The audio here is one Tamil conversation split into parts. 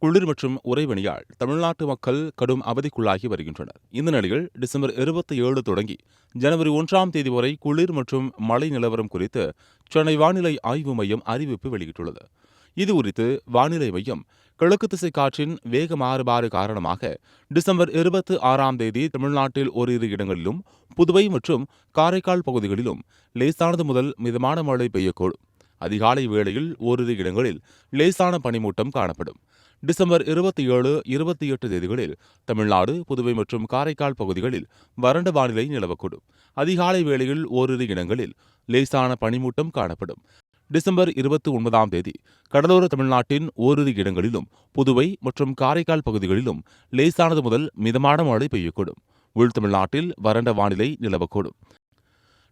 குளிர் மற்றும் உறைபனியால் தமிழ்நாட்டு மக்கள் கடும் அவதிக்குள்ளாகி வருகின்றனர். இந்த நிலையில் டிசம்பர் 27 தொடங்கி ஜனவரி 1ஆம் தேதி வரை குளிர் மற்றும் மழை நிலவரம் குறித்து சென்னை வானிலை ஆய்வு மையம் அறிவிப்பு வெளியிட்டுள்ளது. இதுகுறித்து வானிலை மையம் கிழக்கு திசை காற்றின் வேக மாறுபாடு காரணமாக டிசம்பர் 26ஆம் தேதி தமிழ்நாட்டில் ஓரிரு இடங்களிலும் புதுவை மற்றும் காரைக்கால் பகுதிகளிலும் லேசானது முதல் மிதமான மழை பெய்யக்கூடும். அதிகாலை வேளையில் ஓரிரு இடங்களில் லேசான பனிமூட்டம் காணப்படும். டிசம்பர் 27, 28 தேதிகளில் தமிழ்நாடு, புதுவை மற்றும் காரைக்கால் பகுதிகளில் வறண்ட வானிலை நிலவக்கூடும். அதிகாலை வேளையில் ஓரிரு இடங்களில் லேசான பனிமூட்டம் காணப்படும். டிசம்பர் 29ஆம் தேதி கடலோர தமிழ்நாட்டின் ஓரிரு இடங்களிலும் புதுவை மற்றும் காரைக்கால் பகுதிகளிலும் லேசானது முதல் மிதமான மழை பெய்யக்கூடும். உள் தமிழ்நாட்டில் வறண்ட வானிலை நிலவக்கூடும்.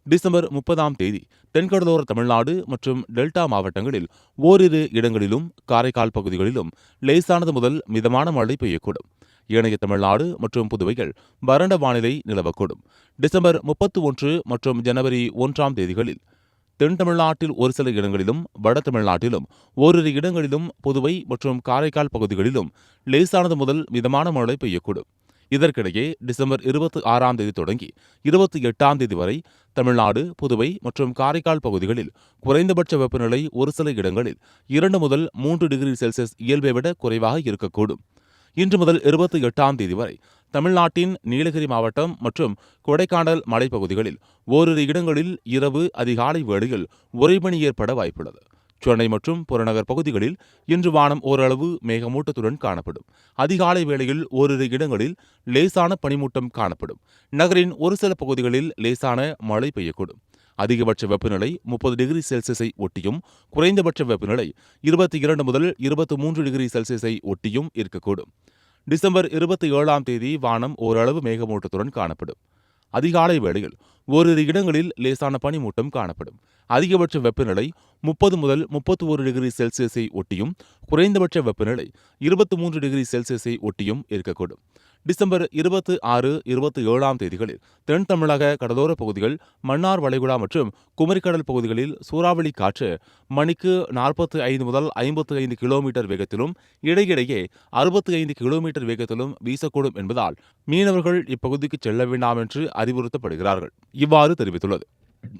டிசம்பர் 30ஆம் தேதி தென்கடலோர தமிழ்நாடு மற்றும் டெல்டா மாவட்டங்களில் ஓரிரு இடங்களிலும் காரைக்கால் பகுதிகளிலும் லேசானது முதல் மிதமான மழை பெய்யக்கூடும். ஏனைய தமிழ்நாடு மற்றும் புதுவைகள் வறண்ட வானிலை நிலவக்கூடும். டிசம்பர் 31 மற்றும் ஜனவரி 1ஆம் தேதிகளில் தென் தமிழ்நாட்டில் ஒரு சில இடங்களிலும் வட தமிழ்நாட்டிலும் ஓரிரு இடங்களிலும் புதுவை மற்றும் காரைக்கால் பகுதிகளிலும் லேசானது முதல் மிதமான மழை பெய்யக்கூடும். இதற்கிடையே டிசம்பர் 26ஆம் தேதி தொடங்கி 28ஆம் தேதி வரை தமிழ்நாடு, புதுவை மற்றும் காரைக்கால் பகுதிகளில் குறைந்தபட்ச வெப்பநிலை ஒரு சில இடங்களில் 2 முதல் 3 டிகிரி செல்சியஸ் இயல்பை விட குறைவாக இருக்கக்கூடும். இன்று முதல் 28ஆம் தேதி வரை தமிழ்நாட்டின் நீலகிரி மாவட்டம் மற்றும் கொடைக்கானல் மலைப்பகுதிகளில் ஓரிரு இடங்களில் இரவு அதிகாலை வேளையில் உறைபனி ஏற்பட வாய்ப்புள்ளது. சென்னை மற்றும் புறநகர் பகுதிகளில் இன்று வானம் ஓரளவு மேகமூட்டத்துடன் காணப்படும். அதிகாலை வேளையில் ஓரிரு இடங்களில் லேசான பனிமூட்டம் காணப்படும். நகரின் ஒரு சில பகுதிகளில் லேசான மழை பெய்யக்கூடும். அதிகபட்ச வெப்பநிலை 30 டிகிரி செல்சியஸை ஒட்டியும் குறைந்தபட்ச வெப்பநிலை 22 முதல் 23 டிகிரி செல்சியஸை ஒட்டியும் இருக்கக்கூடும். டிசம்பர் 27ஆம் தேதி வானம் ஓரளவு மேகமூட்டத்துடன் காணப்படும். அதிகாலை வேளையில் ஓரிரு இடங்களில் லேசான பனிமூட்டம் காணப்படும். அதிகபட்ச வெப்பநிலை 30 முதல் 31 டிகிரி செல்சியஸை ஒட்டியும் குறைந்தபட்ச வெப்பநிலை 23 டிகிரி செல்சியஸை ஒட்டியும் இருக்கக்கூடும். டிசம்பர் 26, 27ஆம் தேதிகளில் தென் தமிழக கடலோர பகுதிகள், மன்னார் வளைகுடா மற்றும் குமரிக்கடல் பகுதிகளில் சூறாவளி காற்று மணிக்கு 45 முதல் 55 கிலோமீட்டர் வேகத்திலும் இடையிடையே 65 கிலோமீட்டர் வேகத்திலும் வீசக்கூடும் என்பதால் மீனவர்கள் இப்பகுதிக்கு செல்ல வேண்டாம் என்று அறிவுறுத்தப்படுகிறார்கள். இவ்வாறு தெரிவித்துள்ளது.